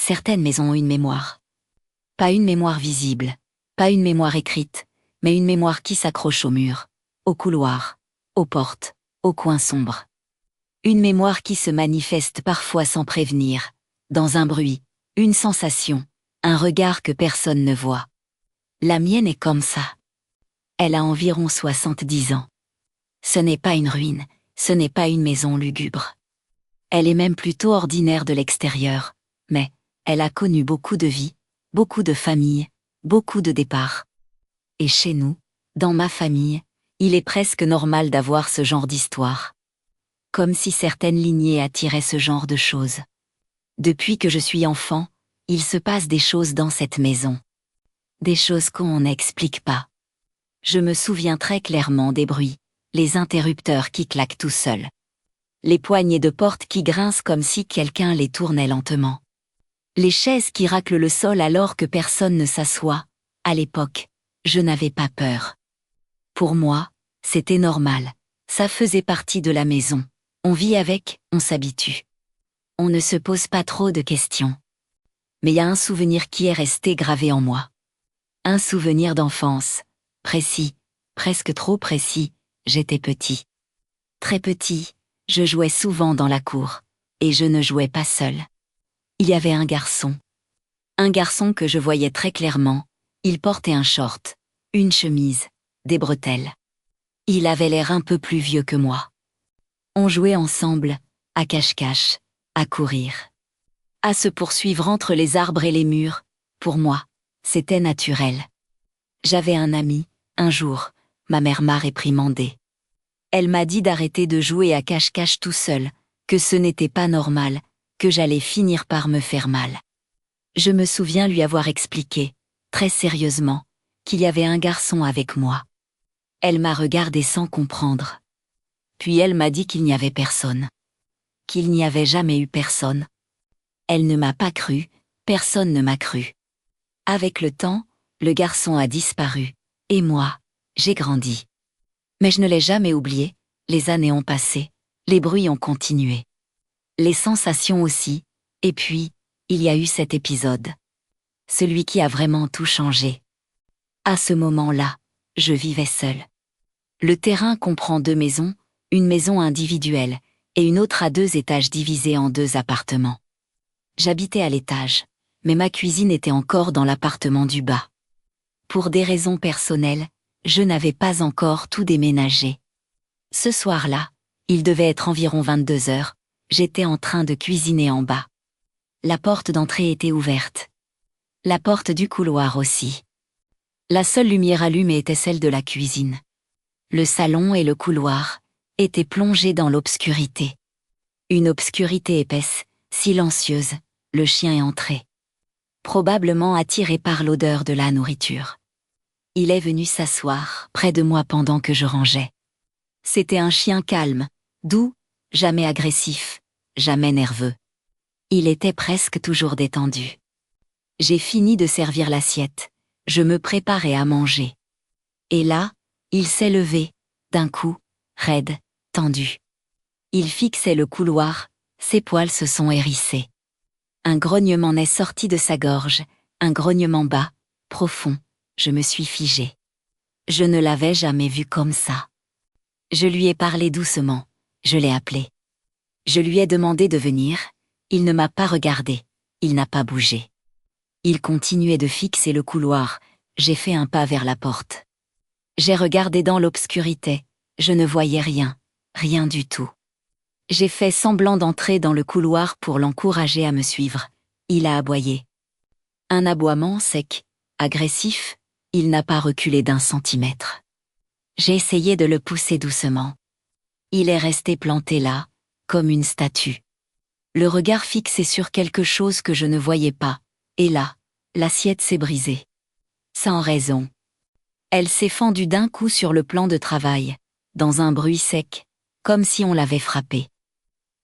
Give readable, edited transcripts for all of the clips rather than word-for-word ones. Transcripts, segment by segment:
certaines maisons ont une mémoire. Pas une mémoire visible, pas une mémoire écrite, mais une mémoire qui s'accroche au mur, au couloir, aux portes, aux coins sombres. Une mémoire qui se manifeste parfois sans prévenir, dans un bruit, une sensation, un regard que personne ne voit. La mienne est comme ça. Elle a environ 70 ans. Ce n'est pas une ruine, ce n'est pas une maison lugubre. Elle est même plutôt ordinaire de l'extérieur, mais elle a connu beaucoup de vies, beaucoup de familles, beaucoup de départs. Et chez nous, dans ma famille, il est presque normal d'avoir ce genre d'histoire. Comme si certaines lignées attiraient ce genre de choses. Depuis que je suis enfant, il se passe des choses dans cette maison. Des choses qu'on n'explique pas. Je me souviens très clairement des bruits, les interrupteurs qui claquent tout seuls. Les poignées de porte qui grincent comme si quelqu'un les tournait lentement. Les chaises qui raclent le sol alors que personne ne s'assoit. À l'époque, je n'avais pas peur. Pour moi, c'était normal. Ça faisait partie de la maison. On vit avec, on s'habitue. On ne se pose pas trop de questions. Mais il y a un souvenir qui est resté gravé en moi. Un souvenir d'enfance. Précis, presque trop précis, j'étais petit. Très petit, je jouais souvent dans la cour. Et je ne jouais pas seul. Il y avait un garçon. Un garçon que je voyais très clairement. Il portait un short, une chemise, des bretelles. Il avait l'air un peu plus vieux que moi. On jouait ensemble, à cache-cache, à courir. À se poursuivre entre les arbres et les murs. Pour moi, c'était naturel. J'avais un ami, un jour, ma mère m'a réprimandé. Elle m'a dit d'arrêter de jouer à cache-cache tout seul, que ce n'était pas normal, que j'allais finir par me faire mal. Je me souviens lui avoir expliqué, très sérieusement, qu'il y avait un garçon avec moi. Elle m'a regardé sans comprendre. Puis elle m'a dit qu'il n'y avait personne. Qu'il n'y avait jamais eu personne. Elle ne m'a pas cru, personne ne m'a cru. Avec le temps, le garçon a disparu, et moi, j'ai grandi. Mais je ne l'ai jamais oublié, les années ont passé, les bruits ont continué. Les sensations aussi, et puis, il y a eu cet épisode. Celui qui a vraiment tout changé. À ce moment-là, je vivais seule. Le terrain comprend 2 maisons, une maison individuelle, et une autre à 2 étages divisés en 2 appartements. J'habitais à l'étage, mais ma cuisine était encore dans l'appartement du bas. Pour des raisons personnelles, je n'avais pas encore tout déménagé. Ce soir-là, il devait être environ 22 heures, j'étais en train de cuisiner en bas. La porte d'entrée était ouverte. La porte du couloir aussi. La seule lumière allumée était celle de la cuisine. Le salon et le couloir étaient plongés dans l'obscurité. Une obscurité épaisse, silencieuse, le chien est entré. Probablement attiré par l'odeur de la nourriture. Il est venu s'asseoir près de moi pendant que je rangeais. C'était un chien calme, doux, jamais agressif, jamais nerveux. Il était presque toujours détendu. J'ai fini de servir l'assiette, je me préparais à manger. Et là, il s'est levé, d'un coup, raide, tendu. Il fixait le couloir, ses poils se sont hérissés. Un grognement est sorti de sa gorge, un grognement bas, profond, je me suis figée. Je ne l'avais jamais vu comme ça. Je lui ai parlé doucement, je l'ai appelé. Je lui ai demandé de venir, il ne m'a pas regardé, il n'a pas bougé. Il continuait de fixer le couloir, j'ai fait un pas vers la porte. J'ai regardé dans l'obscurité, je ne voyais rien, rien du tout. J'ai fait semblant d'entrer dans le couloir pour l'encourager à me suivre. Il a aboyé. Un aboiement sec, agressif, il n'a pas reculé d'1 centimètre. J'ai essayé de le pousser doucement. Il est resté planté là, comme une statue. Le regard fixé sur quelque chose que je ne voyais pas, et là, l'assiette s'est brisée. Sans raison. Elle s'est fendue d'un coup sur le plan de travail, dans un bruit sec, comme si on l'avait frappé.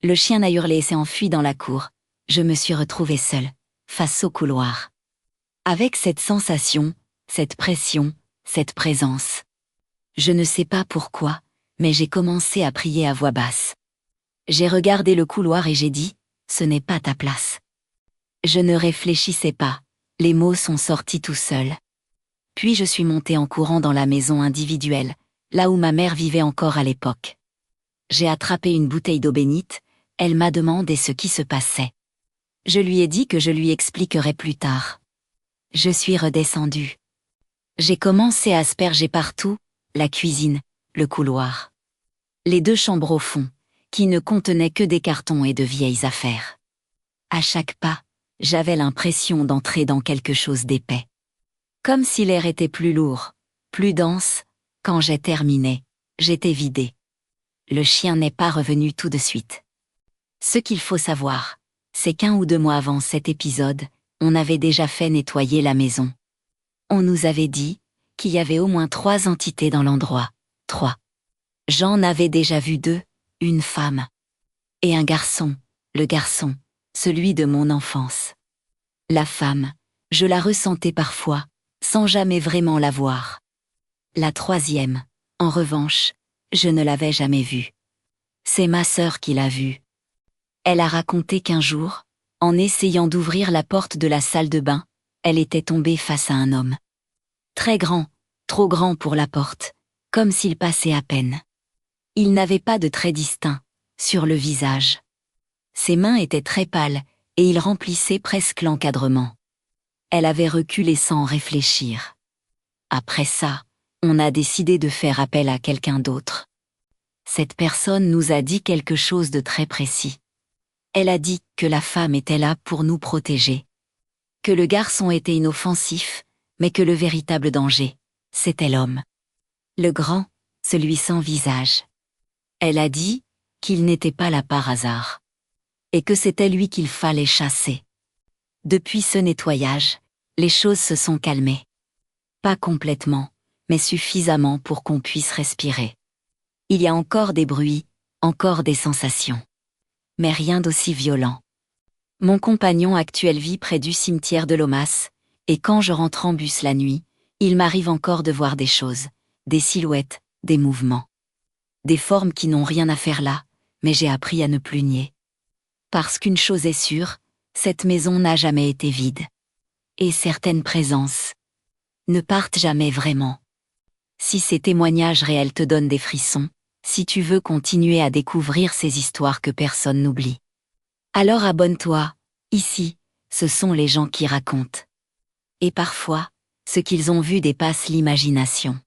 Le chien a hurlé et s'est enfui dans la cour. Je me suis retrouvée seule, face au couloir. Avec cette sensation, cette pression, cette présence. Je ne sais pas pourquoi, mais j'ai commencé à prier à voix basse. J'ai regardé le couloir et j'ai dit, ce n'est pas ta place. Je ne réfléchissais pas, les mots sont sortis tout seuls. Puis je suis montée en courant dans la maison individuelle, là où ma mère vivait encore à l'époque. J'ai attrapé une bouteille d'eau bénite, elle m'a demandé ce qui se passait. Je lui ai dit que je lui expliquerais plus tard. Je suis redescendue. J'ai commencé à asperger partout, la cuisine, le couloir. Les 2 chambres au fond, qui ne contenaient que des cartons et de vieilles affaires. À chaque pas, j'avais l'impression d'entrer dans quelque chose d'épais. Comme si l'air était plus lourd, plus dense. Quand j'ai terminé, j'étais vidée. Le chien n'est pas revenu tout de suite. Ce qu'il faut savoir, c'est qu'1 ou 2 mois avant cet épisode, on avait déjà fait nettoyer la maison. On nous avait dit qu'il y avait au moins 3 entités dans l'endroit. 3. J'en avais déjà vu 2, une femme. Et un garçon, le garçon, celui de mon enfance. La femme, je la ressentais parfois, sans jamais vraiment la voir. La 3e, en revanche, je ne l'avais jamais vue. C'est ma sœur qui l'a vue. Elle a raconté qu'un jour, en essayant d'ouvrir la porte de la salle de bain, elle était tombée face à un homme. Très grand, trop grand pour la porte, comme s'il passait à peine. Il n'avait pas de traits distincts sur le visage. Ses mains étaient très pâles, et il remplissait presque l'encadrement. Elle avait reculé sans réfléchir. Après ça, on a décidé de faire appel à quelqu'un d'autre. Cette personne nous a dit quelque chose de très précis. Elle a dit que la femme était là pour nous protéger. Que le garçon était inoffensif, mais que le véritable danger, c'était l'homme. Le grand, celui sans visage. Elle a dit qu'il n'était pas là par hasard. Et que c'était lui qu'il fallait chasser. Depuis ce nettoyage, les choses se sont calmées. Pas complètement, mais suffisamment pour qu'on puisse respirer. Il y a encore des bruits, encore des sensations. Mais rien d'aussi violent. Mon compagnon actuel vit près du cimetière de Lomas, et quand je rentre en bus la nuit, il m'arrive encore de voir des choses, des silhouettes, des mouvements. Des formes qui n'ont rien à faire là, mais j'ai appris à ne plus nier. Parce qu'une chose est sûre, cette maison n'a jamais été vide. Et certaines présences ne partent jamais vraiment. Si ces témoignages réels te donnent des frissons, si tu veux continuer à découvrir ces histoires que personne n'oublie, alors abonne-toi. Ici, ce sont les gens qui racontent. Et parfois, ce qu'ils ont vu dépasse l'imagination.